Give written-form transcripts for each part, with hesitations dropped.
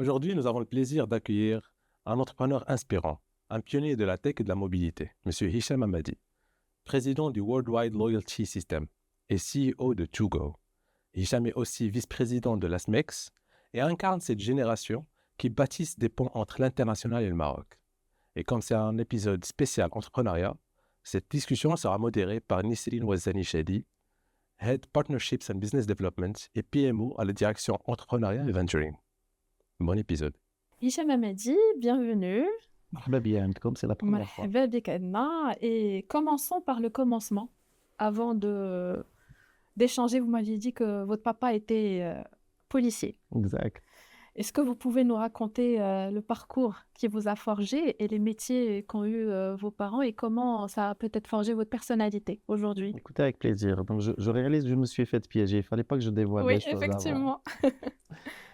Aujourd'hui, nous avons le plaisir d'accueillir un entrepreneur inspirant, un pionnier de la tech et de la mobilité, M. Hicham Hamadi, président du Worldwide Loyalty System et CEO de Tugo. Hicham est aussi vice-président de la SMEX et incarne cette génération qui bâtisse des ponts entre l'international et le Maroc. Et comme c'est un épisode spécial entrepreneuriat, cette discussion sera modérée par Nisrine Ouazzani Chadi, Head Partnerships and Business Development et PMO à la direction entrepreneuriat et venturing. Bon épisode. Hicham Hamadi, bienvenue. مرحبا بيا عندكم, c'est la première fois. مرحبا بك عندنا. Et commençons par le commencement. Avant d'échanger, vous m'aviez dit que votre papa était policier. Exact. Est-ce que vous pouvez nous raconter le parcours qui vous a forgé et les métiers qu'ont eu vos parents et comment ça a peut-être forgé votre personnalité aujourd'hui? Écoutez, avec plaisir. Donc, je réalise que je me suis fait piéger. Il fallait pas que je dévoile Oui, les choses avant. effectivement.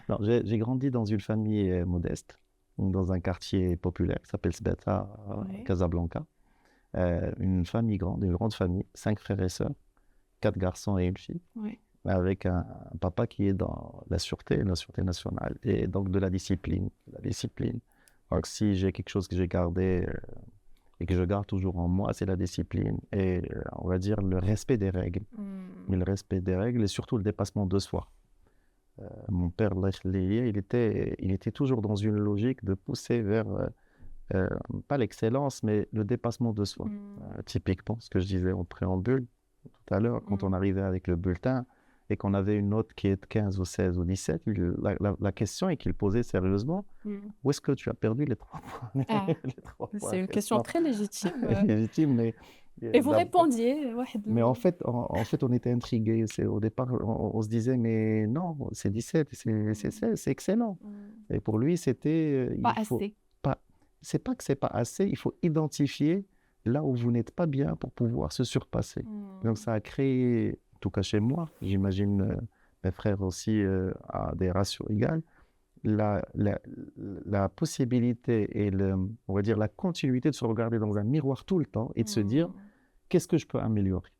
Non, j'ai grandi dans une famille modeste, donc dans un quartier populaire qui s'appelle Sbeta, Oui. Casablanca. Une famille grande, une grande famille, 5 frères et sœurs, 4 garçons et une fille, Oui. avec un papa qui est dans la sûreté nationale, et donc de la discipline. Donc, si j'ai quelque chose que j'ai gardé et que je garde toujours en moi, c'est la discipline et on va dire le respect des règles. Mais le respect des règles et surtout le dépassement de soi. Mon père, Allah yakhlihi, il était toujours dans une logique de pousser vers, pas l'excellence, mais le dépassement de soi. Typiquement, ce que je disais en préambule tout à l'heure, quand on arrivait avec le bulletin et qu'on avait une note qui est de 15 ou 16 ou 17, la question est qu'il posait sérieusement, où est-ce que tu as perdu les 3 points? Ah, Les 3 points c'est une question restants. très légitime. Légitime, mais... Et vous répondiez. Mais en fait, on était intrigués. Au départ, on se disait, mais non, c'est 17, c'est 16, c'est excellent. Et pour lui, c'était... Pas assez. C'est pas que c'est pas assez, il faut identifier là où vous n'êtes pas bien pour pouvoir se surpasser. Donc ça a créé, en tout cas chez moi, j'imagine mes frères aussi à des ratios égales, la possibilité et on va dire la continuité de se regarder dans un miroir tout le temps et de se dire qu'est-ce que je peux améliorer.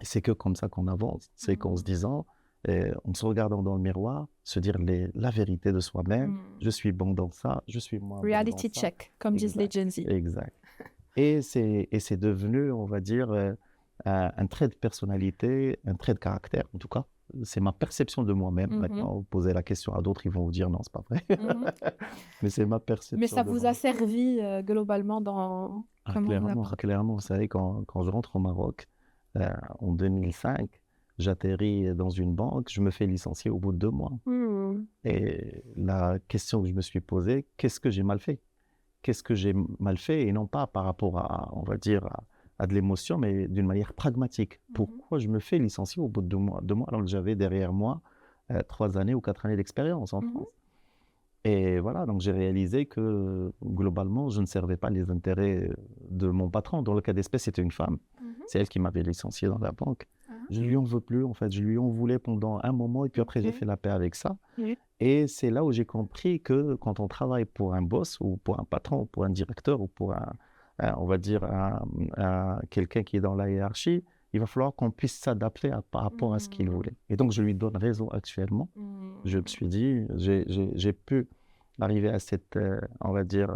Et c'est que comme ça qu'on avance, c'est qu'en se disant, en se regardant dans le miroir, se dire la vérité de soi-même, je suis bon dans ça, je suis moins bon Reality dans ça. check, comme disent les Gen Z. Exact. Et c'est devenu, on va dire, un trait de personnalité, un trait de caractère, en tout cas. C'est ma perception de moi-même. Maintenant, vous posez la question à d'autres, ils vont vous dire non, c'est pas vrai. Mais c'est ma perception. Mais ça de vous moi. a servi globalement dans... Clairement, vous savez, quand je rentre au Maroc, en 2005, j'atterris dans une banque, je me fais licencier au bout de 2 mois. Et la question que je me suis posée, qu'est-ce que j'ai mal fait? Qu'est-ce que j'ai mal fait? Et non pas par rapport à, on va dire, à de l'émotion, mais d'une manière pragmatique. Pourquoi je me fais licencier au bout de 2 mois? 2 mois alors que j'avais derrière moi 3 années ou 4 années d'expérience en France. Et voilà, donc j'ai réalisé que globalement, je ne servais pas les intérêts de mon patron. Dans le cas d'espèce, c'était une femme. C'est elle qui m'avait licencié dans la banque. Je lui en veux plus, en fait. Je lui en voulais pendant un moment et puis après, j'ai fait la paix avec ça. Et c'est là où j'ai compris que quand on travaille pour un boss ou pour un patron ou pour un directeur ou pour on va dire, quelqu'un qui est dans la hiérarchie, il va falloir qu'on puisse s'adapter par rapport à ce qu'il voulait. Et donc, je lui donne raison actuellement. Je me suis dit, j'ai pu arriver à cette, on va dire,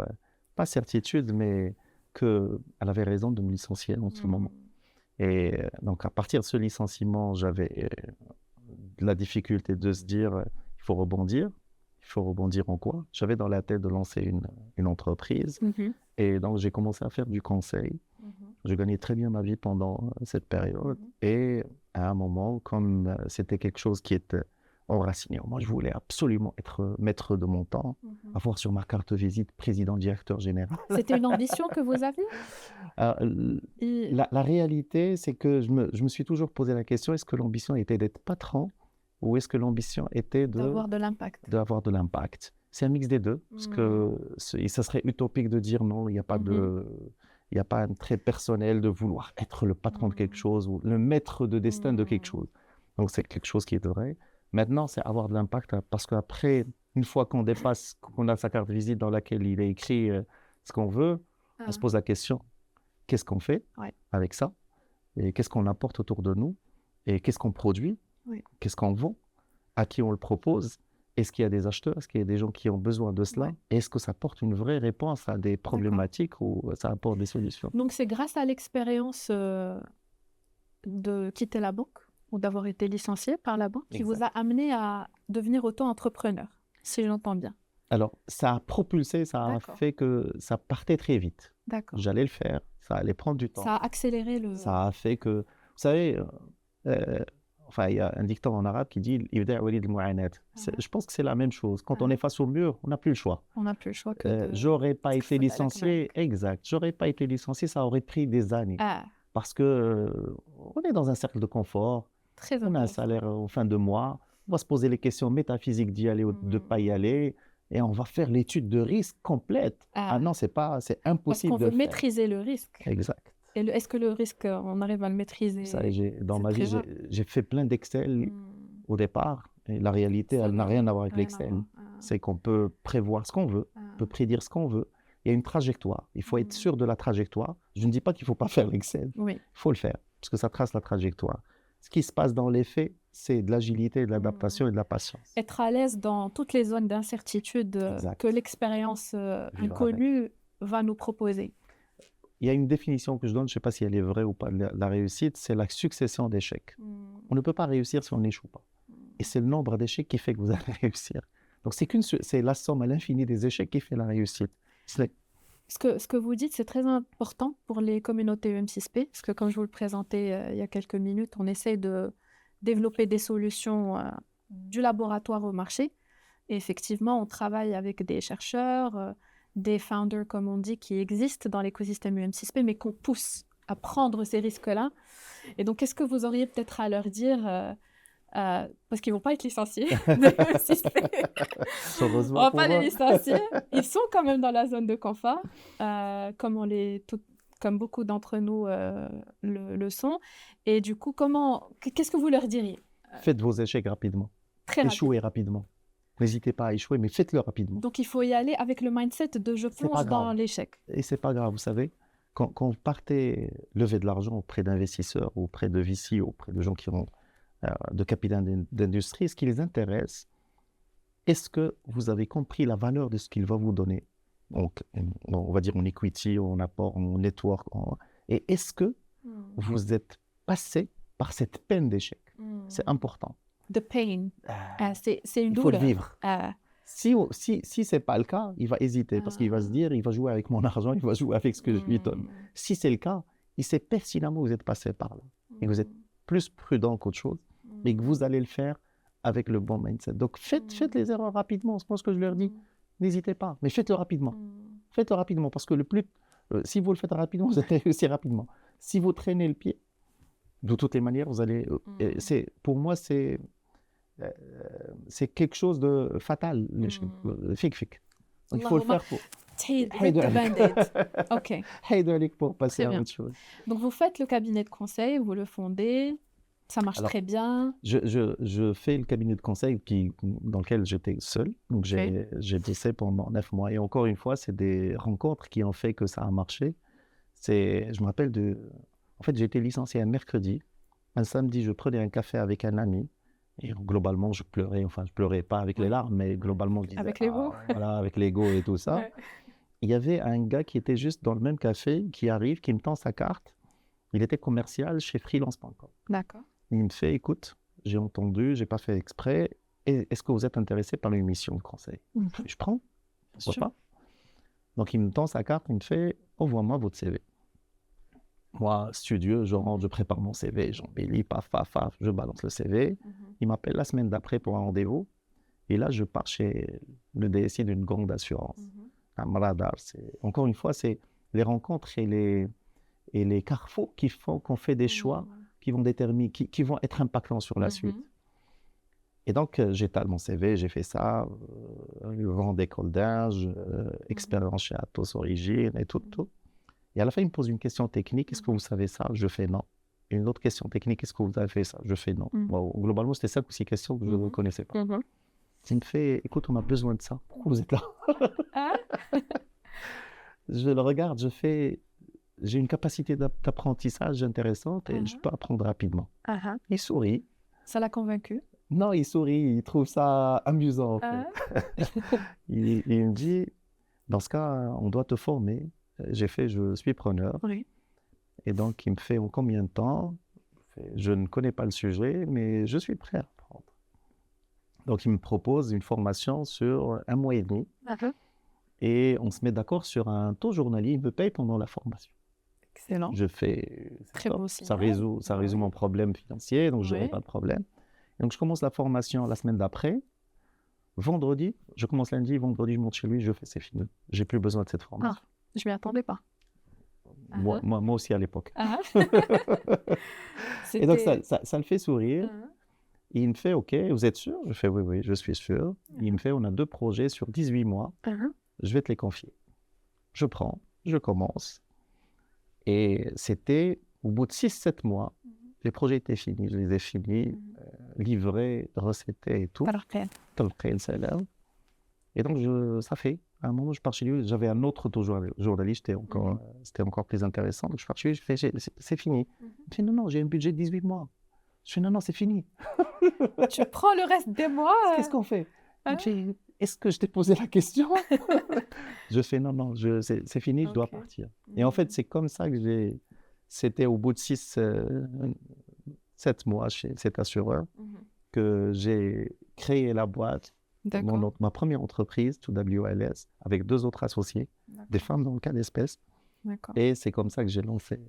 pas certitude, mais qu'elle avait raison de me licencier en ce moment. Et donc, à partir de ce licenciement, j'avais la difficulté de se dire, il faut rebondir. Il faut rebondir en quoi? J'avais dans la tête de lancer une entreprise. Et donc, j'ai commencé à faire du conseil. Je gagnais très bien ma vie pendant cette période. Et à un moment, comme c'était quelque chose qui était enraciné, moi, je voulais absolument être maître de mon temps, avoir sur ma carte visite président directeur général. C'était une ambition que vous aviez? La réalité, c'est que je me suis toujours posé la question, est-ce que l'ambition était d'être patron ou est-ce que l'ambition était d'avoir de l'impact? D'avoir de l'impact. C'est un mix des deux, parce que ça serait utopique de dire non, il n'y a pas il n'y a pas un trait personnel de vouloir être le patron de quelque chose ou le maître de destin de quelque chose. Donc, c'est quelque chose qui est vrai. Maintenant, c'est avoir de l'impact parce qu'après, une fois qu'on dépasse, qu'on a sa carte de visite dans laquelle il est écrit ce qu'on veut, on se pose la question, qu'est-ce qu'on fait avec ça? Et qu'est-ce qu'on apporte autour de nous? Et qu'est-ce qu'on produit? Qu'est-ce qu'on vend? À qui on le propose? Est-ce qu'il y a des acheteurs? Est-ce qu'il y a des gens qui ont besoin de cela? Ouais. Est-ce que ça apporte une vraie réponse à des problématiques ou ça apporte des solutions? Donc, c'est grâce à l'expérience de quitter la banque ou d'avoir été licencié par la banque qui vous a amené à devenir auto-entrepreneur, si j'entends bien. Alors, ça a propulsé, ça a D'accord. fait que ça partait très vite. D'accord. J'allais le faire, ça allait prendre du temps. Ça a accéléré le... Ça a fait que, vous savez, enfin, il y a un dicton en arabe qui dit "Ibda' walid al-mu'anat". Je pense que c'est la même chose. Quand on est face au mur, on n'a plus le choix. On n'a plus le choix que de... J'aurais pas été faut licencié, exact. J'aurais pas été licencié, ça aurait pris des années. Parce que on est dans un cercle de confort, très on a un intéressant. salaire en fin de mois, on va se poser les questions métaphysiques d'y aller ou de pas y aller, et on va faire l'étude de risque complète. Ah non, c'est Parce impossible qu'on de veut le faire. maîtriser le risque. Exact. Et est-ce que le risque, on arrive à le maîtriser? Vous savez, dans c'est ma vie, très rare. j'ai fait plein d'Excel au départ, et la réalité, Ça elle n'a va, rien à voir avec rien à l'Excel. voir. C'est qu'on peut prévoir ce qu'on veut, on peut prédire ce qu'on veut. Il y a une trajectoire. Il faut être sûr de la trajectoire. Je ne dis pas qu'il ne faut pas faire l'Excel. Oui. Il faut le faire, parce que ça trace la trajectoire. Ce qui se passe dans les faits, c'est de l'agilité, de l'adaptation et de la patience. Être à l'aise dans toutes les zones d'incertitude que l'expérience inconnue va nous proposer. Il y a une définition que je donne, je ne sais pas si elle est vraie ou pas, la réussite, c'est la succession d'échecs. On ne peut pas réussir si on n'échoue pas. Et c'est le nombre d'échecs qui fait que vous allez réussir. Donc c'est la somme à l'infini des échecs qui fait la réussite. Ce que vous dites, c'est très important pour les communautés EM6P, parce que comme je vous le présentais il y a quelques minutes, on essaie de développer des solutions du laboratoire au marché. Et effectivement, on travaille avec des chercheurs, des founders, comme on dit, qui existent dans l'écosystème EM6P, mais qu'on pousse à prendre ces risques-là. Et donc, qu'est-ce que vous auriez peut-être à leur dire parce qu'ils ne vont pas être licenciés de EM6P. On ne va pas les licencier. Ils sont quand même dans la zone de confort, comme beaucoup d'entre nous le sont. Et du coup, qu'est-ce que vous leur diriez? Faites vos échecs rapidement. Échouez rapidement. N'hésitez pas à échouer, mais faites-le rapidement. Donc, il faut y aller avec le mindset de je plonge dans l'échec. Et c'est pas grave, vous savez. Quand vous partez lever de l'argent auprès d'investisseurs, auprès de VC, auprès de gens qui ont de capital d'industrie, ce qui les intéresse, est-ce que vous avez compris la valeur de ce qu'il va vous donner? Donc, on va dire en equity, en apport, en network. Et est-ce que vous êtes passé par cette peine d'échec? C'est important. The pain. C'est une douleur. Il faut le vivre. Si ce n'est pas le cas, il va hésiter parce qu'il va se dire, il va jouer avec mon argent, il va jouer avec ce que je lui donne. Si c'est le cas, il sait pertinemment que vous êtes passé par là. Et vous êtes plus prudent qu'autre chose, mais que vous allez le faire avec le bon mindset. Donc, faites les erreurs rapidement. C'est ce que je leur dis. N'hésitez pas, mais faites-le rapidement. Faites-le rapidement parce que si vous le faites rapidement, vous allez réussir rapidement. Si vous traînez le pied, de toutes les manières, vous allez... pour moi, c'est quelque chose de fatal, l'échec. Donc, il faut le faire pour... pour passer à autre chose. Donc, vous faites le cabinet de conseil, vous le fondez, ça marche très bien. Je fais le cabinet de conseil dans lequel j'étais seul. Donc, j'ai bossé pendant 9 mois. Et encore une fois, c'est des rencontres qui ont fait que ça a marché. Je me rappelle En fait, j'ai été licencié un mercredi. Un samedi, je prenais un café avec un ami. Et globalement, je pleurais. Enfin, je pleurais pas avec les larmes, mais globalement, je disais... Avec l'ego. Voilà, avec l'ego et tout ça. Ouais. Il y avait un gars qui était juste dans le même café, qui arrive, qui me tend sa carte. Il était commercial chez freelance.com. D'accord. Il me fait, écoute, j'ai entendu, j'ai pas fait exprès. Est-ce que vous êtes intéressé par une mission de conseil? Je prends. Pourquoi pas? Donc, il me tend sa carte, il me fait, envoie-moi votre CV. Moi, studieux, je rentre, je prépare mon CV, j'embellis, paf, je balance le CV. Il m'appelle la semaine d'après pour un rendez-vous. Et là, je pars chez le DSI d'une grande assurance. Encore une fois, c'est les rencontres et les carrefours qui font qu'on fait des choix qui vont déterminer, qui vont être impactants sur la suite. Et donc, j'étale mon CV, j'ai fait ça, grande école d'Inde, expérience chez Atos Origine et tout. Et à la fin, il me pose une question technique. Est-ce que vous savez ça? Je fais non. Et une autre question technique. Est-ce que vous avez fait ça? Je fais non. Bon, globalement, c'était 5 ou 6 questions que je ne connaissais pas. Il me fait, écoute, on a besoin de ça. Pourquoi vous êtes là? Je le regarde, j'ai une capacité d'apprentissage intéressante et je peux apprendre rapidement. Il sourit. Ça l'a convaincu? Non, il sourit, il trouve ça amusant en fait. Ah, Il me dit, dans ce cas, on doit te former. J'ai fait, je suis preneur. oui. Et donc, il me fait en combien de temps? Je ne connais pas le sujet, mais je suis prêt à apprendre. Donc, il me propose une formation sur 1 mois et demi. Et on se met d'accord sur un taux journalier. Il me paye pendant la formation. Excellent. Je fais, c'est Très top. beau Ça signal. résout mon problème financier, donc je n'aurai Oui. pas de problème. Et donc, je commence la formation la semaine d'après. Vendredi, je commence lundi, vendredi, je monte chez lui, je fais, c'est fini. J'ai plus besoin de cette formation. Je m'y attendais pas. Moi aussi à l'époque. Ah. Et donc, C'était. ça le fait sourire. Ah. Et il me fait, OK, vous êtes sûr? Je fais, oui, oui, je suis sûr. Il me fait, on a 2 projets sur 18 mois. Ah. Je vais te les confier. Je prends, je commence. Et c'était au bout de 6-7 mois, les projets étaient finis. Je les ai finis, livrés, recettés et tout. Parfait. Talqé, salam. Et donc, ça fait. À un moment, je pars chez lui. J'avais un autre taux journaliste, c'était encore plus intéressant. Donc, je pars chez lui, je fais, c'est fini. Il me fait, non, non, j'ai un budget de 18 mois. Je fais, non, non, c'est fini. Tu prends le reste des mois. Qu'est-ce qu'on fait? Il me fait, est-ce que je t'ai posé la question? Je fais, non, non, c'est fini, je dois Ok. partir. Et en fait, c'est comme ça que c'était au bout de 7 mois chez cet assureur que j'ai créé la boîte, D'accord. ma première entreprise, 2WLS, avec 2 autres associés, des femmes dans le cas d'espèce. D'accord. Et c'est comme ça que j'ai lancé,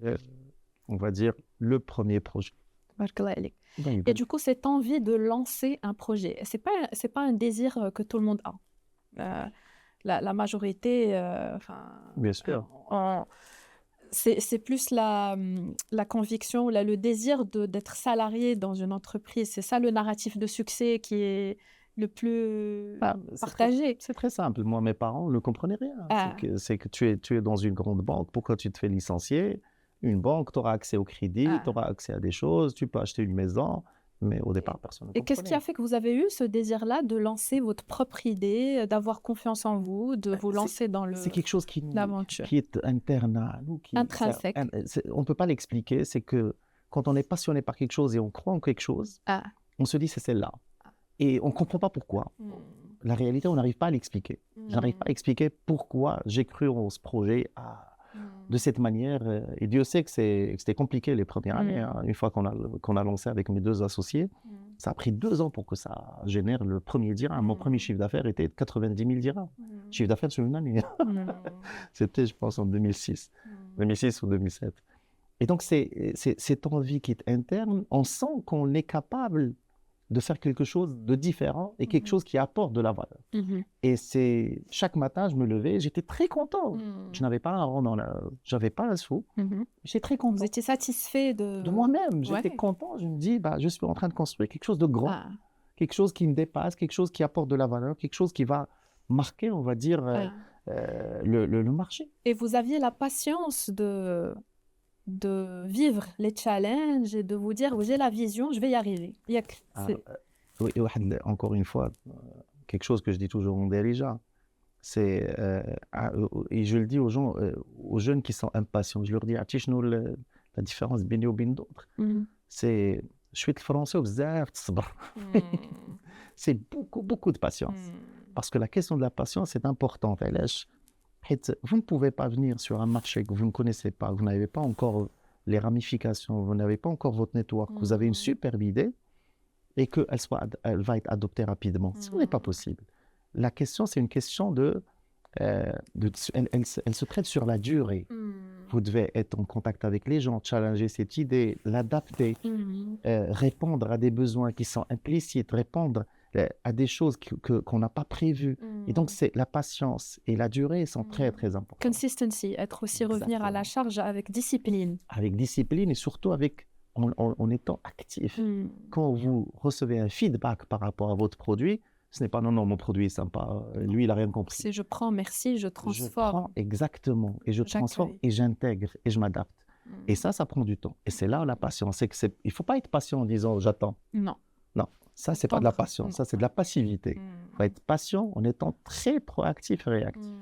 on va dire, le premier projet. Barakallah alik. Donc, Et du coup, cette envie de lancer un projet, c'est pas un désir que tout le monde a. La majorité, bien sûr. c'est plus la conviction ou le désir d'être salarié dans une entreprise. C'est ça le narratif de succès qui est le plus partagé. C'est très simple. Moi, mes parents ne comprenaient rien. Ah. C'est que tu es dans une grande banque. Pourquoi tu te fais licencier? Une banque, tu auras accès au crédit, tu auras accès à des choses, tu peux acheter une maison. Mais au départ, personne ne Et comprenait. qu'est-ce qui a fait que vous avez eu ce désir-là de lancer votre propre idée, d'avoir confiance en vous, de vous lancer dans C'est quelque chose qui l'aventure est interne à nous. Intrinsèque. On ne peut pas l'expliquer. C'est que quand on est passionné par quelque chose et on croit en quelque chose, on se dit c'est celle-là. Et on ne comprend pas pourquoi. La réalité, on n'arrive pas à l'expliquer. Je n'arrive pas à expliquer pourquoi j'ai cru en ce projet de cette manière. Et Dieu sait que c'était compliqué les premières années. Hein. Une fois qu'on a lancé avec mes 2 associés, ça a pris 2 ans pour que ça génère le premier dirham. Mon premier chiffre d'affaires était de 90 000 dirhams. Chiffre d'affaires sur une année. C'était, je pense, en 2006 ou 2007. Et donc, c'est cette envie qui est interne. On sent qu'on est capable de faire quelque chose de différent et quelque chose qui apporte de la valeur. Et chaque matin, je me levais, j'étais très content. Je n'avais pas un rond j'avais pas un sou. J'étais très content. Vous étiez satisfait de moi-même. J'étais content. Je me dis, je suis en train de construire quelque chose de grand, quelque chose qui me dépasse, quelque chose qui apporte de la valeur, quelque chose qui va marquer, on va dire, le marché. Et vous aviez la patience de vivre les challenges et de vous dire, j'ai la vision, je vais y arriver. Oui, encore une fois, quelque chose que je dis toujours en dirigeant, c'est, et je le dis aux gens, aux jeunes qui sont impatients, je leur dis, la différence بيني وبين d'autres, c'est, je suis le français, c'est beaucoup de patience. Parce que la question de la patience est importante. Vous ne pouvez pas venir sur un marché que vous ne connaissez pas, vous n'avez pas encore les ramifications, vous n'avez pas encore votre network, vous avez une superbe idée et qu'elle va être adoptée rapidement. Ce n'est pas possible. La question, c'est une question elle se traite sur la durée. Vous devez être en contact avec les gens, challenger cette idée, l'adapter, répondre à des besoins qui sont implicites, répondre à des choses qu'on n'a pas prévues. Et donc, la patience et la durée sont très, très importantes. Consistency, être aussi revenir à la charge avec discipline. Avec discipline et surtout en étant actif. Quand vous recevez un feedback par rapport à votre produit, ce n'est pas non, mon produit est sympa, lui, il n'a rien compris. C'est je prends, merci, je transforme. Je prends exactement, et je transforme, et j'intègre, et je m'adapte. Et ça prend du temps. Et c'est là la patience. Il ne faut pas être patient en disant j'attends. Non. Non, ça, ce n'est pas de la patience, ça, c'est de la passivité. Il faut être patient en étant très proactif et réactif.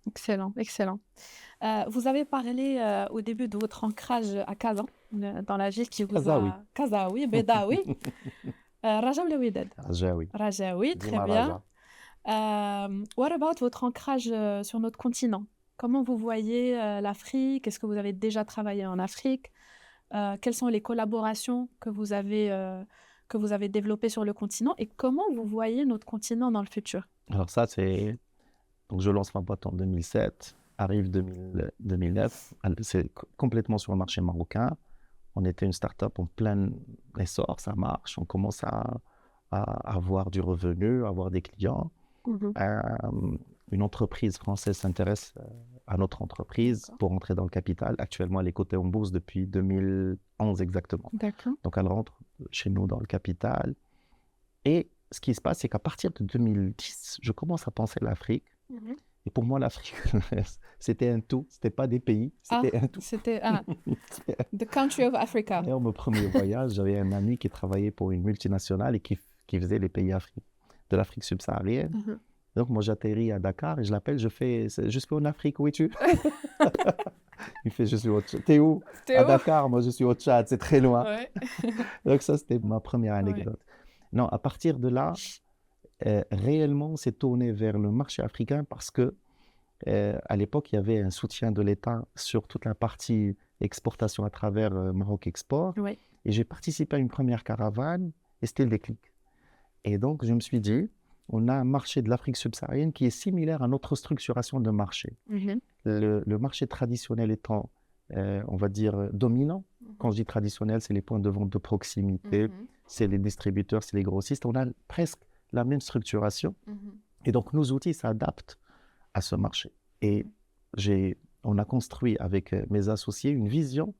Excellent, excellent. Vous avez parlé au début de votre ancrage à Casa, dans la ville qui vous Kazaoui. Kazaoui, Bedaoui. Raja ou Wadad? Rajaoui. Raja, oui, très Dima bien. Raja. What about votre ancrage sur notre continent? Comment vous voyez l'Afrique? Est-ce que vous avez déjà travaillé en Afrique? Quelles sont les collaborations que vous avez développées sur le continent? Et comment vous voyez notre continent dans le futur? Alors ça, c'est... Donc je lance ma boîte en 2007, arrive 2009, c'est complètement sur le marché marocain. On était une start-up en plein essor, ça marche, on commence à avoir du revenu, à avoir des clients. Une entreprise française s'intéresse à notre entreprise D'accord. pour entrer dans le capital. Actuellement, elle est cotée en bourse depuis 2011 exactement. D'accord. Donc, elle rentre chez nous dans le capital. Et ce qui se passe, c'est qu'à partir de 2010, je commence à penser l'Afrique. Et pour moi, l'Afrique, c'était un tout. C'était pas des pays, c'était un tout. C'était the country of Africa. D'ailleurs, mon premier voyage, j'avais un ami qui travaillait pour une multinationale et qui faisait les pays de l'Afrique subsaharienne. Donc, moi, j'atterris à Dakar et je l'appelle, je suis en Afrique, où es-tu? Il fait, je suis au Tchad. T'es où? À Dakar, moi, je suis au Tchad, c'est très loin. Ouais. Donc, ça, c'était ma première anecdote. Ouais. Non, à partir de là, réellement, on s'est tourné vers le marché africain parce que, à l'époque, il y avait un soutien de l'État sur toute la partie exportation à travers Maroc Export. Ouais. Et j'ai participé à une première caravane et c'était le déclic. Et donc, je me suis dit, on a un marché de l'Afrique subsaharienne qui est similaire à notre structuration de marché. Le marché traditionnel étant, on va dire, dominant. Quand je dis traditionnel, c'est les points de vente de proximité, c'est les distributeurs, c'est les grossistes. On a presque la même structuration. Et donc, nos outils s'adaptent à ce marché. Et on a construit avec mes associés une vision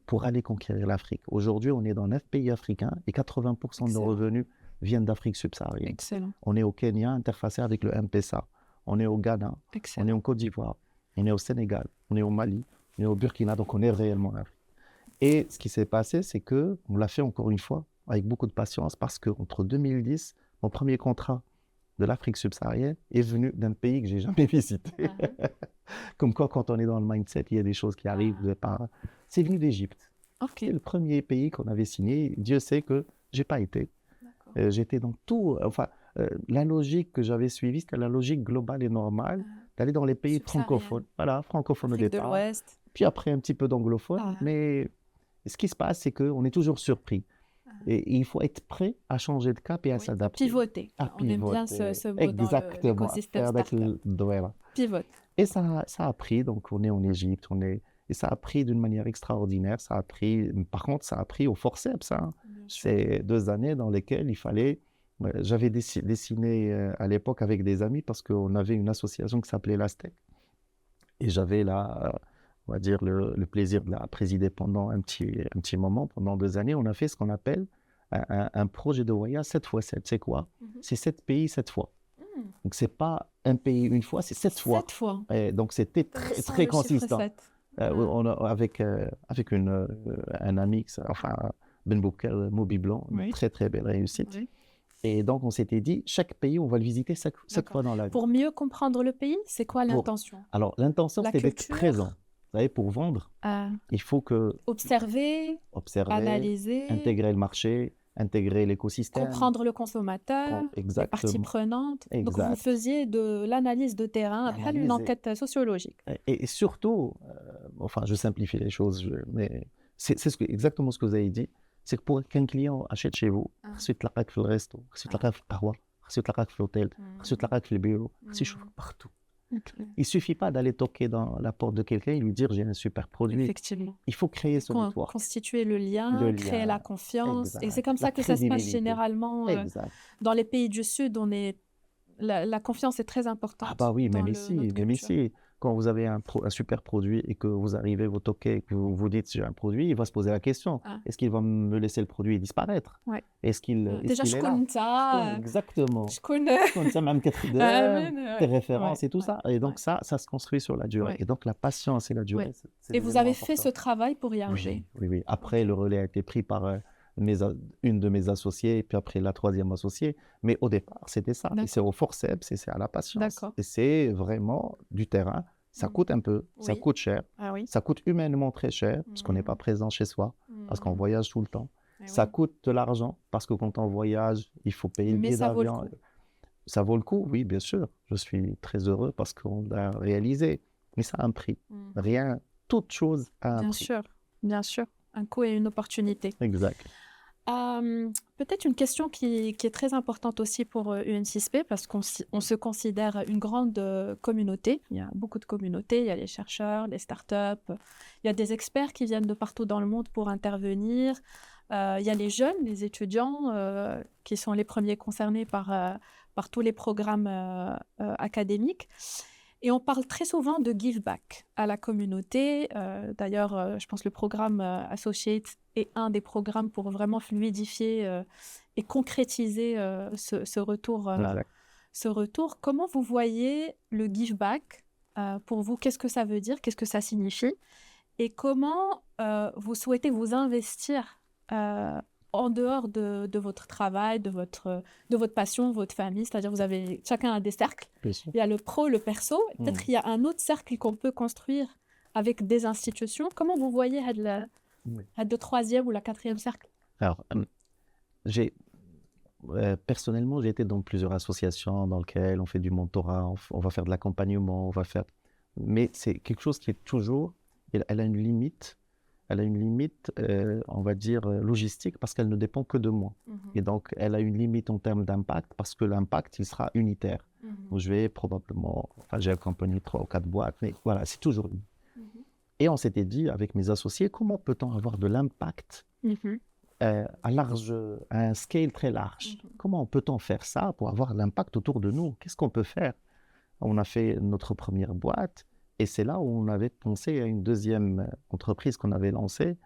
pour aller conquérir l'Afrique. Aujourd'hui, on est dans 9 pays africains et 80% de nos revenus viennent d'Afrique subsaharienne. Excellent. On est au Kenya, interfacé avec le M-Pesa. On est au Ghana. Excellent. On est en Côte d'Ivoire. On est au Sénégal. On est au Mali. On est au Burkina. Donc, on est réellement en Afrique. Et ce qui s'est passé, c'est qu'on l'a fait encore une fois avec beaucoup de patience parce qu'entre 2010, mon premier contrat de l'Afrique subsaharienne est venu d'un pays que je n'ai jamais visité. Comme quoi, quand on est dans le mindset, il y a des choses qui arrivent de part. C'est venu d'Égypte. C'est le premier pays qu'on avait signé. Dieu sait que je n'ai pas été. J'étais dans tout. Enfin, la logique que j'avais suivie, c'était la logique globale et normale d'aller dans les pays francophones. Voilà, francophones au départ. De l'Ouest. Puis après, un petit peu d'anglophone. Mais ce qui se passe, c'est qu'on est toujours surpris. Et il faut être prêt à changer de cap et à s'adapter. Pivoter. On aime bien ce mot dans l'écosystème startup. Pivote. Et ça a pris. Donc, on est en Égypte. Et ça a pris d'une manière extraordinaire. Par contre, ça a pris au forceps. C'est 2 années dans lesquelles il fallait... J'avais dessiné à l'époque avec des amis parce qu'on avait une association qui s'appelait l'Astec. Et j'avais là, on va dire, le plaisir de la présider pendant un petit moment, pendant 2 années. On a fait ce qu'on appelle un projet de voyage 7x7. C'est quoi? C'est 7 pays 7 fois. Donc, ce n'est pas un pays une fois, c'est 7 fois. 7 fois. Et donc, c'était très, très consistant. Avec un ami, enfin, Ben Boukel, Moby Blanc, une très très belle réussite. Et donc on s'était dit, chaque pays, on va le visiter 7 fois dans la vie. Pour mieux comprendre le pays, c'est quoi l'intention? Alors l'intention, c'est d'être présent. Vous savez, pour vendre, il faut que... Observer, analyser, intégrer le marché, intégrer l'écosystème. Comprendre le consommateur, les parties prenantes. Exact. Donc vous faisiez de l'analyse de terrain, une enquête sociologique. Et surtout, enfin je simplifie les choses, mais c'est exactement ce que vous avez dit, c'est que pour qu'un client achète chez vous, ensuite la raque le resto, ensuite la raque le kahwa, ensuite la raque l'hôtel, ensuite la raque le bureau, ensuite partout. Il ne suffit pas d'aller toquer dans la porte de quelqu'un et lui dire j'ai un super produit. Effectivement. Il faut créer ce network. Constituer le lien, créer la confiance. Et c'est comme ça que ça se passe généralement dans les pays du Sud. La confiance est très importante. Ah bah oui, même ici. Quand vous avez un super produit et que vous arrivez, vous toquez, que vous vous dites j'ai un produit, il va se poser la question, est-ce qu'il va me laisser le produit disparaître? Est-ce qu'il déjà, je connais ça. Exactement. Je connais ça, même tes références et tout ça. Et donc ça se construit sur la durée. Et donc la patience et la durée. Et vous avez fait ce travail pour y arriver? Oui. Après, le relais a été pris par une de mes associées et puis après la 3e associée. Mais au départ, c'était ça. Et c'est au forceps et c'est à la patience. Et c'est vraiment du terrain. Ça coûte un peu, ça coûte cher, ça coûte humainement très cher parce qu'on n'est pas présent chez soi, parce qu'on voyage tout le temps. Ça coûte de l'argent parce que quand on voyage, il faut payer le billet d'avion. Ça vaut le coup, oui, bien sûr. Je suis très heureux parce qu'on l'a réalisé. Mais ça a un prix. Rien, toute chose a un prix. Bien sûr. Un coût et une opportunité. Exact. Peut-être une question qui est très importante aussi pour UN6P parce qu'on se considère une grande communauté. Il y a beaucoup de communautés, il y a les chercheurs, les startups, il y a des experts qui viennent de partout dans le monde pour intervenir. Il y a les jeunes, les étudiants qui sont les premiers concernés par tous les programmes académiques. Et on parle très souvent de give back à la communauté. D'ailleurs, je pense que le programme Associate est un des programmes pour vraiment fluidifier et concrétiser ce retour. Comment vous voyez le give back pour vous? Qu'est-ce que ça veut dire? Qu'est-ce que ça signifie? Et comment vous souhaitez vous investir en dehors de votre travail, de votre passion, votre famille, c'est-à-dire vous avez chacun a des cercles. Il y a le pro, le perso, peut-être il y a un autre cercle qu'on peut construire avec des institutions. Comment vous voyez le troisième ou la quatrième cercle? Alors, personnellement, j'ai été dans plusieurs associations dans lesquelles on fait du mentorat, on va faire de l'accompagnement, mais c'est quelque chose qui est toujours, elle a une limite. Elle a une limite, on va dire, logistique parce qu'elle ne dépend que de moi. Et donc, elle a une limite en termes d'impact parce que l'impact, il sera unitaire. Donc, je vais probablement, j'ai accompagné 3 ou 4 boîtes, mais voilà, c'est toujours une. Et on s'était dit, avec mes associés, comment peut-on avoir de l'impact à un scale très large? Comment peut-on faire ça pour avoir l'impact autour de nous? Qu'est-ce qu'on peut faire? On a fait notre première boîte. Et c'est là où on avait pensé à une deuxième entreprise qu'on avait lancée.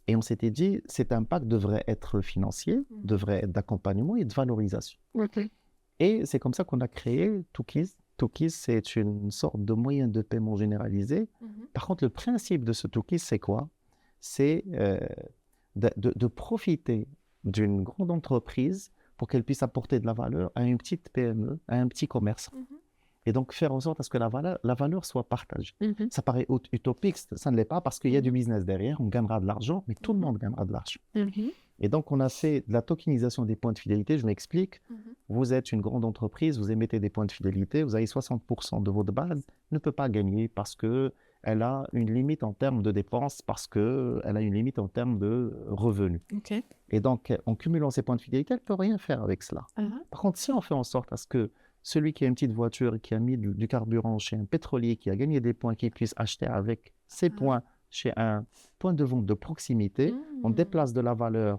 Et on s'était dit, cet impact devrait être financier, devrait être d'accompagnement et de valorisation. Et c'est comme ça qu'on a créé Tookies. Tookies, c'est une sorte de moyen de paiement généralisé. Par contre, le principe de ce Tookies, c'est quoi? C'est de profiter d'une grande entreprise pour qu'elle puisse apporter de la valeur à une petite PME, à un petit commerçant. Et donc, faire en sorte à ce que la valeur soit partagée. Ça paraît utopique, ça ne l'est pas parce qu'il y a du business derrière, on gagnera de l'argent, mais tout le monde gagnera de l'argent. Et donc, on a fait de la tokenisation des points de fidélité. Je m'explique. Vous êtes une grande entreprise, vous émettez des points de fidélité, vous avez 60% de votre base, ne peut pas gagner parce qu'elle a une limite en termes de dépenses, parce qu'elle a une limite en termes de revenus. Et donc, en cumulant ces points de fidélité, elle ne peut rien faire avec cela. Par contre, si on fait en sorte à ce que celui qui a une petite voiture et qui a mis du carburant chez un pétrolier, qui a gagné des points, qui puisse acheter avec ses points chez un point de vente de proximité, on déplace de la valeur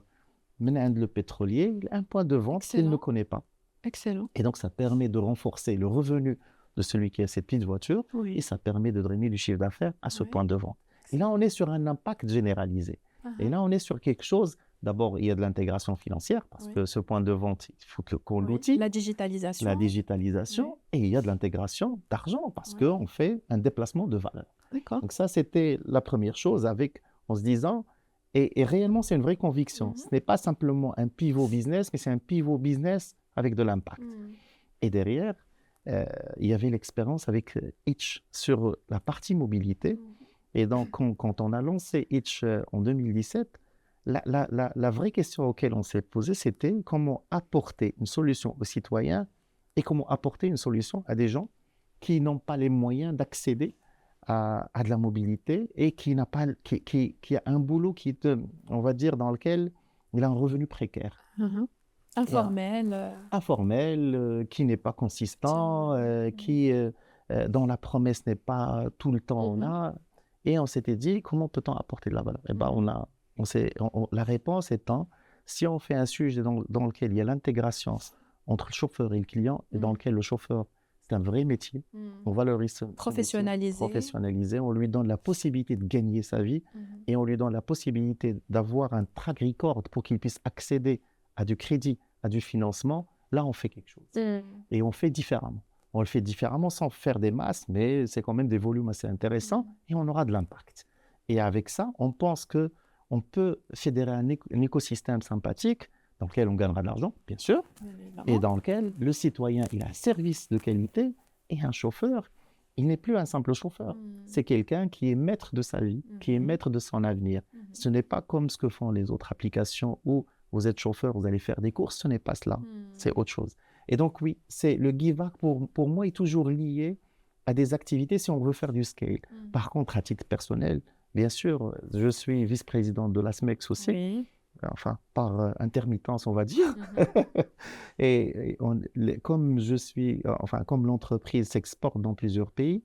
menant le pétrolier, un point de vente qu'il ne connaît pas. Excellent. Et donc, ça permet de renforcer le revenu de celui qui a cette petite voiture et ça permet de drainer du chiffre d'affaires à ce point de vente. Et là, on est sur un impact généralisé. Et là, on est sur quelque chose. D'abord, il y a de l'intégration financière parce que ce point de vente, il faut qu'on l'outille. La digitalisation. Et il y a de l'intégration d'argent parce qu'on fait un déplacement de valeur. Donc ça, c'était la première chose en se disant, et réellement, c'est une vraie conviction. Ce n'est pas simplement un pivot business, mais c'est un pivot business avec de l'impact. Et derrière, il y avait l'expérience avec Itch sur la partie mobilité. Et donc, quand on a lancé Itch en 2017, la vraie question auquel on s'est posé, c'était comment apporter une solution aux citoyens et comment apporter une solution à des gens qui n'ont pas les moyens d'accéder à de la mobilité et qui a un boulot on va dire, dans lequel il a un revenu précaire. Informel. Qui n'est pas consistant, dont la promesse n'est pas tout le temps là. Et on s'était dit, comment peut-on apporter de la valeur? Et la réponse étant, si on fait un sujet dans lequel il y a l'intégration entre le chauffeur et le client, et dans lequel le chauffeur, c'est un vrai métier, on valorise son professionnalisé, on lui donne la possibilité de gagner sa vie, et on lui donne la possibilité d'avoir un track record pour qu'il puisse accéder à du crédit, à du financement, là on fait quelque chose. Et on fait différemment. On le fait différemment sans faire des masses, mais c'est quand même des volumes assez intéressants, et on aura de l'impact. Et avec ça, on pense que on peut fédérer un écosystème sympathique dans lequel on gagnera de l'argent, bien sûr, et dans lequel le citoyen il a un service de qualité et un chauffeur il n'est plus un simple chauffeur. C'est quelqu'un qui est maître de sa vie, qui est maître de son avenir. Ce n'est pas comme ce que font les autres applications où vous êtes chauffeur, vous allez faire des courses. Ce n'est pas cela. C'est autre chose. Et donc, oui, le give back, pour moi, est toujours lié à des activités si on veut faire du scale. Par contre, à titre personnel, bien sûr, je suis vice-président de la SMEX aussi. Oui. Enfin, par intermittence, on va dire. Et comme comme l'entreprise s'exporte dans plusieurs pays,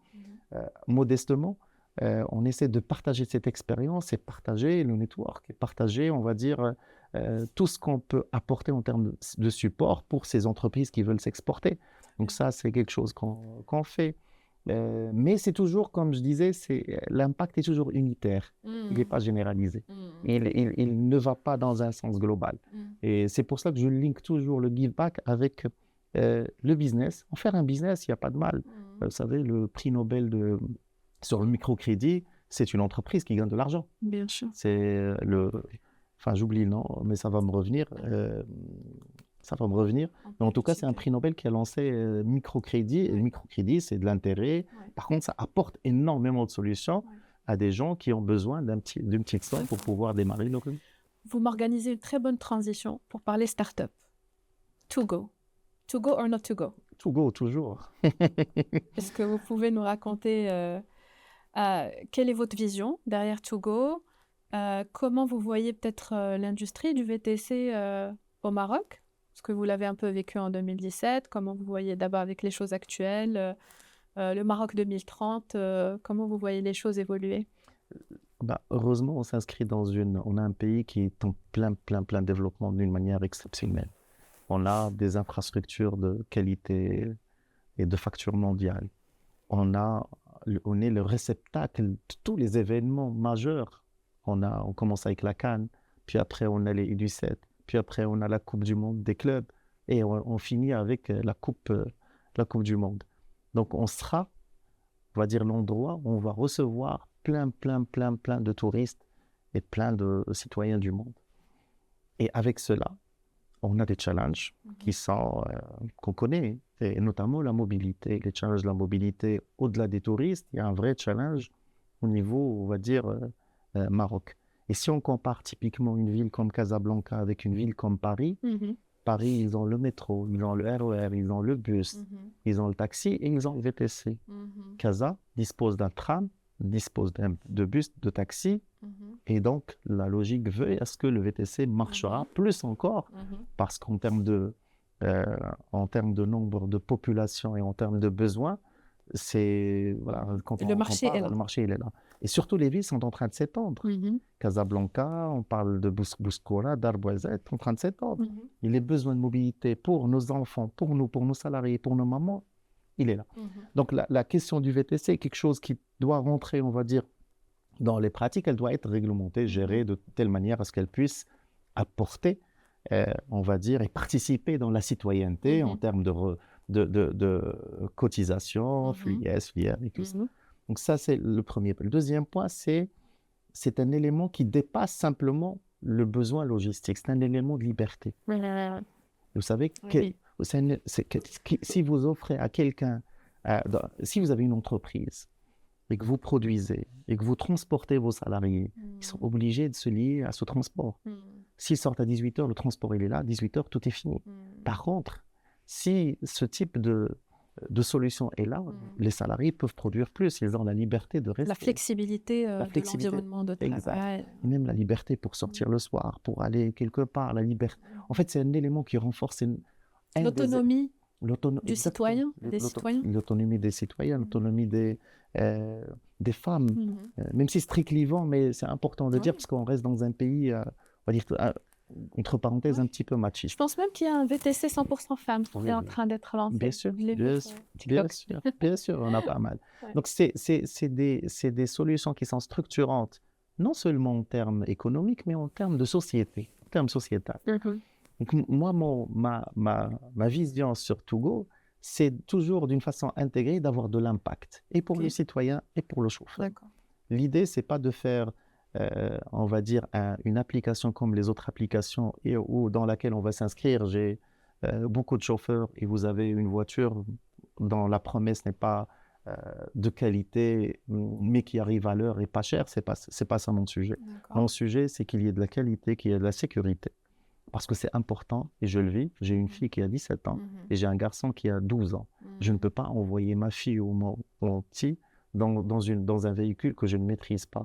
modestement, on essaie de partager cette expérience et partager le network, et partager, on va dire, tout ce qu'on peut apporter en termes de support pour ces entreprises qui veulent s'exporter. Donc ça, c'est quelque chose qu'on fait. Mais c'est toujours, comme je disais, l'impact est toujours unitaire. Il n'est pas généralisé. Il ne va pas dans un sens global. Et c'est pour ça que je link toujours le give back avec le business. En faire un business, il n'y a pas de mal. Vous savez, le prix Nobel sur le microcrédit, c'est une entreprise qui gagne de l'argent. Bien sûr. C'est enfin, j'oublie le nom, mais ça va me revenir. Mais en tout cas, c'est un prix Nobel qui a lancé microcrédit. Et le microcrédit, c'est de l'intérêt. Par contre, ça apporte énormément de solutions à des gens qui ont besoin d'une petite somme pour pouvoir démarrer leur vie. Vous m'organisez une très bonne transition pour parler start-up. To go. To go or not to go? To go, toujours. Est-ce que vous pouvez nous raconter quelle est votre vision derrière To go? Comment vous voyez peut-être l'industrie du VTC au Maroc? Parce que vous l'avez un peu vécu en 2017. Comment vous voyez d'abord avec les choses actuelles, le Maroc 2030, comment vous voyez les choses évoluer? Heureusement, on s'inscrit on a un pays qui est en plein développement d'une manière exceptionnelle. On a des infrastructures de qualité et de facture mondiale. On est le réceptacle de tous les événements majeurs. On commence avec la CAN, puis après on a les U17, puis après on a la Coupe du Monde des clubs, et on finit avec la Coupe du Monde. Donc on sera, on va dire, l'endroit où on va recevoir plein de touristes et plein de citoyens du monde. Et avec cela, on a des challenges qu'on connaît, et notamment la mobilité. Les challenges de la mobilité, au-delà des touristes, il y a un vrai challenge au niveau, on va dire, Maroc. Et si on compare typiquement une ville comme Casablanca avec une ville comme Paris, Paris, ils ont le métro, ils ont le RER, ils ont le bus, ils ont le taxi et ils ont le VTC. Casa dispose d'un tram, dispose de bus, de taxi, et donc la logique veut à ce que le VTC marchera plus encore, parce qu'en termes de nombre de population et en termes de besoins, le marché il est là. Et surtout, les villes sont en train de s'étendre. Casablanca, on parle de Bouskoura, Darbouzet, en train de s'étendre. Il y a besoin de mobilité pour nos enfants, pour nos salariés, pour nos mamans, il est là. Donc la question du VTC est quelque chose qui doit rentrer, on va dire, dans les pratiques. Elle doit être réglementée, gérée de telle manière à ce qu'elle puisse apporter, on va dire, et participer dans la citoyenneté en termes de cotisation, FLIES, FLIER et tout ça. Donc ça, c'est le premier point. Le deuxième point, c'est un élément qui dépasse simplement le besoin logistique. C'est un élément de liberté. Vous savez, si vous offrez à quelqu'un, si vous avez une entreprise et que vous produisez et que vous transportez vos salariés, ils sont obligés de se lier à ce transport. S'ils sortent à 18h, le transport il est là, à 18h, tout est fini. Par contre, si ce type de solution est là, les salariés peuvent produire plus, ils ont la liberté de rester. La flexibilité de l'environnement de travail. Exact. Et même la liberté pour sortir le soir, pour aller quelque part, la liberté. En fait, c'est un élément qui renforce l'autonomie du citoyen, des citoyens. L'autonomie des citoyens, l'autonomie des femmes, même si c'est très clivant, mais c'est important de dire parce qu'on reste dans un pays, on va dire, entre parenthèses, un petit peu machiste. Je pense même qu'il y a un VTC 100% femmes qui est en train d'être lancé. Bien sûr, on a pas mal. Donc, c'est des solutions qui sont structurantes, non seulement en termes économiques, mais en termes de société, en termes sociétals. Donc, moi, ma vision sur To Go, c'est toujours d'une façon intégrée d'avoir de l'impact, et pour le citoyen et pour le chauffeur. L'idée, c'est pas de faire on va dire, une application comme les autres applications ou dans laquelle on va s'inscrire. J'ai beaucoup de chauffeurs et vous avez une voiture dont la promesse n'est pas de qualité, mais qui arrive à l'heure et pas cher. C'est pas ça mon sujet. Mon sujet, c'est qu'il y ait de la qualité, qu'il y ait de la sécurité. Parce que c'est important et je le vis. J'ai une fille qui a 17 ans et j'ai un garçon qui a 12 ans. Je ne peux pas envoyer ma fille ou mon petit dans un véhicule que je ne maîtrise pas,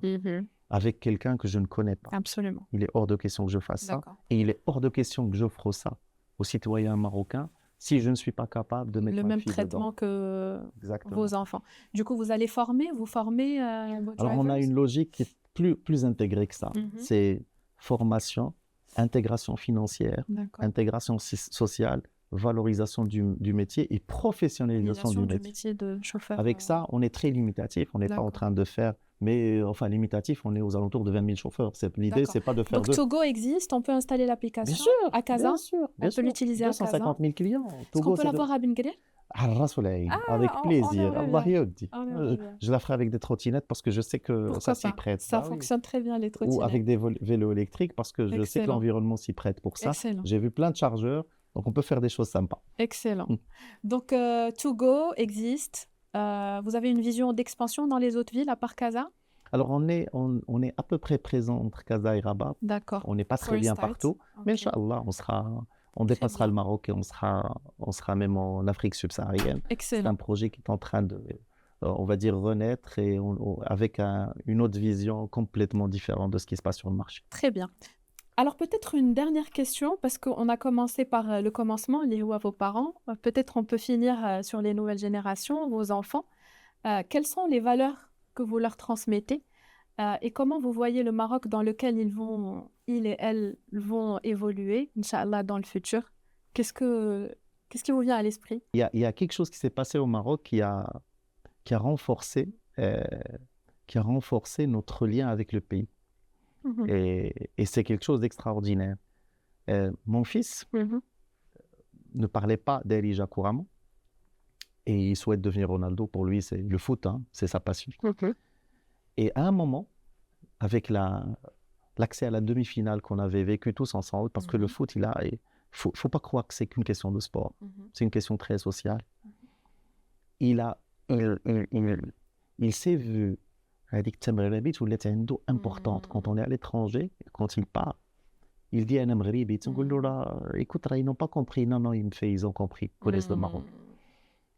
avec quelqu'un que je ne connais pas. Absolument. Il est hors de question que je fasse ça. Et il est hors de question que j'offre ça aux citoyens marocains si je ne suis pas capable de mettre le ma même fille traitement dedans. que Exactement. vos enfants. Du coup, vous allez vous formez vos Alors, on a drivers? une logique qui est plus intégrée que ça. C'est formation, intégration financière, intégration sociale, valorisation du métier et professionnalisation du métier. De chauffeur. Avec ça, on est très limitatif. On n'est pas en train de faire... Mais enfin, limitatif, on est aux alentours de 20 000 chauffeurs. L'idée, c'est pas de faire... Donc, Togo existe, on peut installer l'application à Casa. Bien sûr. On peut l'utiliser à Casa. 250 000 clients. Est-ce qu'on peut l'avoir à Benguerir? Avec plaisir. Allah yoddi. Je la ferai avec des trottinettes parce que je sais que ça s'y prête. Ça fonctionne très bien, les trottinettes. Ou avec des vélos électriques parce que je sais que l'environnement s'y prête pour ça. J'ai vu plein de chargeurs, donc on peut faire des choses sympas. Excellent. Donc, Togo existe. Vous avez une vision d'expansion dans les autres villes à part Casa? Alors, on est à peu près présent entre Casa et Rabat. D'accord. On n'est pas très bien partout, mais Inch'Allah, on dépassera le Maroc et on sera même en Afrique subsaharienne. Excellent. C'est un projet qui est en train de, on va dire, renaître et avec une autre vision complètement différente de ce qui se passe sur le marché. Très bien. Alors peut-être une dernière question, parce qu'on a commencé par le commencement, lié à vos parents. Peut-être on peut finir sur les nouvelles générations, vos enfants. Quelles sont les valeurs que vous leur transmettez et comment vous voyez le Maroc dans lequel ils et elles vont évoluer, Inch'Allah, dans le futur? Qu'est-ce qui vous vient à l'esprit? Il y a quelque chose qui s'est passé au Maroc qui a renforcé notre lien avec le pays. Et c'est quelque chose d'extraordinaire. Mon fils ne parlait pas d'Elija couramment et il souhaite devenir Ronaldo. Pour lui, c'est le foot, c'est sa passion. Et à un moment, avec l'accès à la demi-finale qu'on avait vécu tous ensemble, parce que le foot, faut pas croire que c'est qu'une question de sport. C'est une question très sociale. Il s'est vu importante. Quand on est à l'étranger, quand il part, il dit à un Maghribi, écoute, ils n'ont pas compris. Non, ils ont compris, ils connaissent le Maroc.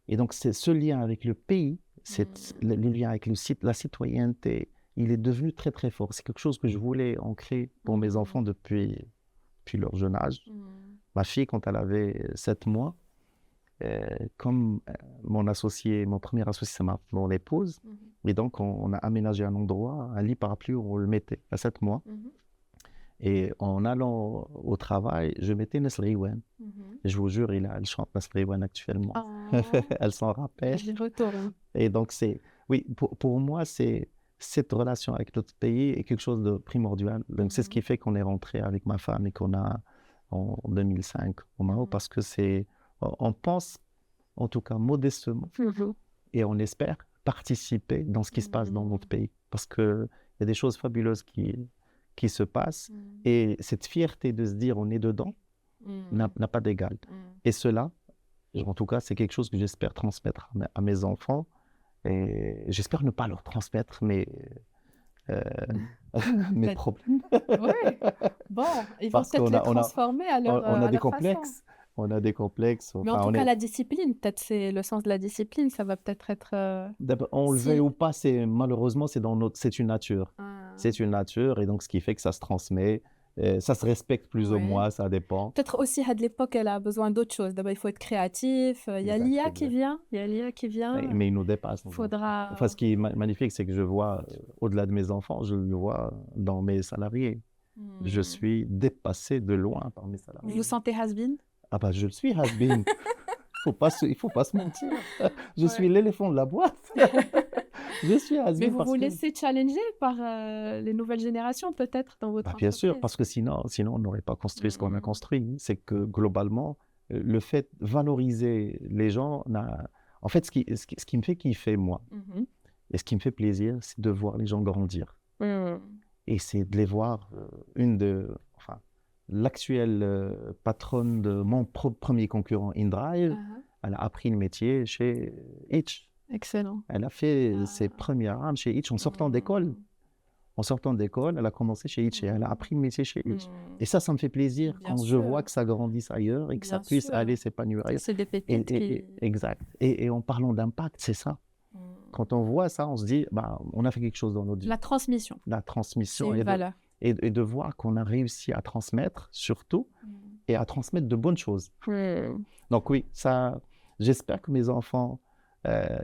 Et donc, c'est ce lien avec le pays, le lien avec la citoyenneté, il est devenu très, très fort. C'est quelque chose que je voulais ancrer pour mes enfants depuis leur jeune âge. Ma fille, quand elle avait 7 mois, comme mon premier associé, c'est mon épouse, et donc on a aménagé un endroit, un lit parapluie où on le mettait à 7 mois. Et en allant au travail, je mettais Nesriwen. Je vous jure, elle chante Nesriwen actuellement. Elle s'en rappelle. Je retourne. Et donc, oui, pour moi, cette relation avec notre pays est quelque chose de primordial. Donc, c'est ce qui fait qu'on est rentré avec ma femme et qu'on a en 2005 au Maroc, parce que on pense, en tout cas modestement, et on espère participer dans ce qui se passe dans notre pays. Parce qu'il y a des choses fabuleuses qui se passent. Et cette fierté de se dire on est dedans n'a pas d'égal. Et cela, en tout cas, c'est quelque chose que j'espère transmettre à mes enfants. Et j'espère ne pas leur transmettre mes problèmes. Oui. Bon, ils vont peut-être les transformer à leur on a des leur complexes. façon. On a des complexes. Mais en tout cas, la discipline, peut-être c'est le sens de la discipline, ça va peut-être être... On le veuille ou pas, malheureusement, c'est une nature. C'est une nature, et donc ce qui fait que ça se transmet. Ça se respecte plus ou moins, ça dépend. Peut-être aussi, à l'époque, elle a besoin d'autre chose. D'abord, il faut être créatif. Il y a l'IA qui vient. Mais il nous dépasse. Faudra... Enfin, ce qui est magnifique, c'est que je vois, au-delà de mes enfants, je le vois dans mes salariés. Je suis dépassé de loin par mes salariés. Vous vous sentez has-been? Ah bah, je suis has-been. Il faut pas se mentir. Je suis l'éléphant de la boîte. Je suis has-been. Mais vous vous laissez challenger par les nouvelles générations, peut-être, dans votre bien entreprise. sûr, parce que sinon on n'aurait pas construit ce qu'on a construit. C'est que, globalement, le fait de valoriser les gens... En fait, ce qui me fait kiffer, moi, et ce qui me fait plaisir, c'est de voir les gens grandir. Et c'est de les voir, l'actuelle patronne de mon premier concurrent, InDrive, elle a appris le métier chez H. Excellent. Elle a fait ses premières armes chez Hitch en sortant d'école. En sortant d'école, elle a commencé chez Hitch et elle a appris le métier chez Hitch. Et ça me fait plaisir Bien quand je sûr. vois que ça grandisse ailleurs et que ça Bien puisse sûr. aller s'épanouir ailleurs. C'est des pépites qui... Exact. Et en parlant d'impact, c'est ça. Quand on voit ça, on se dit, bah, on a fait quelque chose dans notre vie. La transmission, La c'est transmission une valeur. et de voir qu'on a réussi à transmettre, surtout, et à transmettre de bonnes choses. Donc oui, ça, j'espère que mes enfants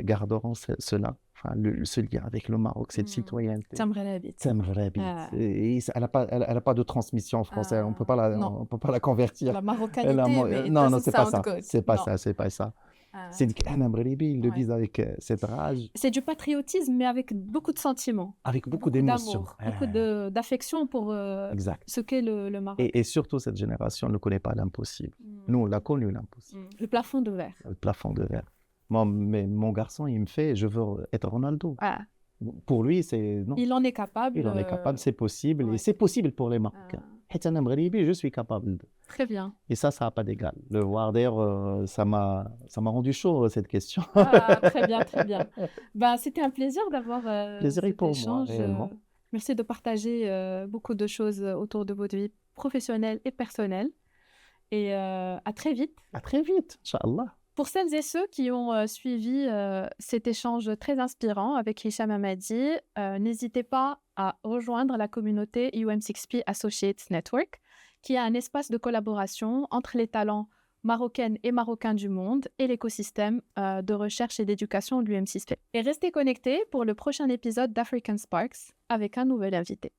garderont cela, enfin, ce lien avec le Maroc, cette citoyenneté. T'aimerais la bite. Et elle n'a pas de transmission en français, on peut pas la convertir. La marocanité, mais non, c'est pas ça. good. C'est pas Non. ça, c'est pas ça. C'est du ils le Ouais. disent avec cette rage, C'est du patriotisme, mais avec beaucoup de sentiments, avec beaucoup d'émotions. d'amour, beaucoup d'affection pour Exact. ce qu'est le Maroc. Et surtout, cette génération ne connaît pas l'impossible. Nous, on l'a connu, l'impossible. Le plafond de verre. Le plafond de verre. Mais mon garçon, il me fait, je veux être Ronaldo. Ah, Pour lui, c'est non. il en est capable. Il en est capable, c'est possible. ouais. Et c'est possible pour les Marocains. Je suis capable. Très bien. Et ça n'a pas d'égal. Le voir, d'ailleurs, ça m'a rendu chaud, cette question. Très bien, très bien. Ben, c'était un plaisir d'avoir Plaisir cet pour moi, échange. réellement. Merci de partager beaucoup de choses autour de votre vie professionnelle et personnelle. Et à très vite. À très vite, Inch'Allah. Pour celles et ceux qui ont suivi cet échange très inspirant avec Hicham Hamadi, n'hésitez pas à rejoindre la communauté UM6P Associates Network, qui est un espace de collaboration entre les talents marocaines et marocains du monde et l'écosystème de recherche et d'éducation de l'UM6P. Et restez connectés pour le prochain épisode d'African Sparks avec un nouvel invité.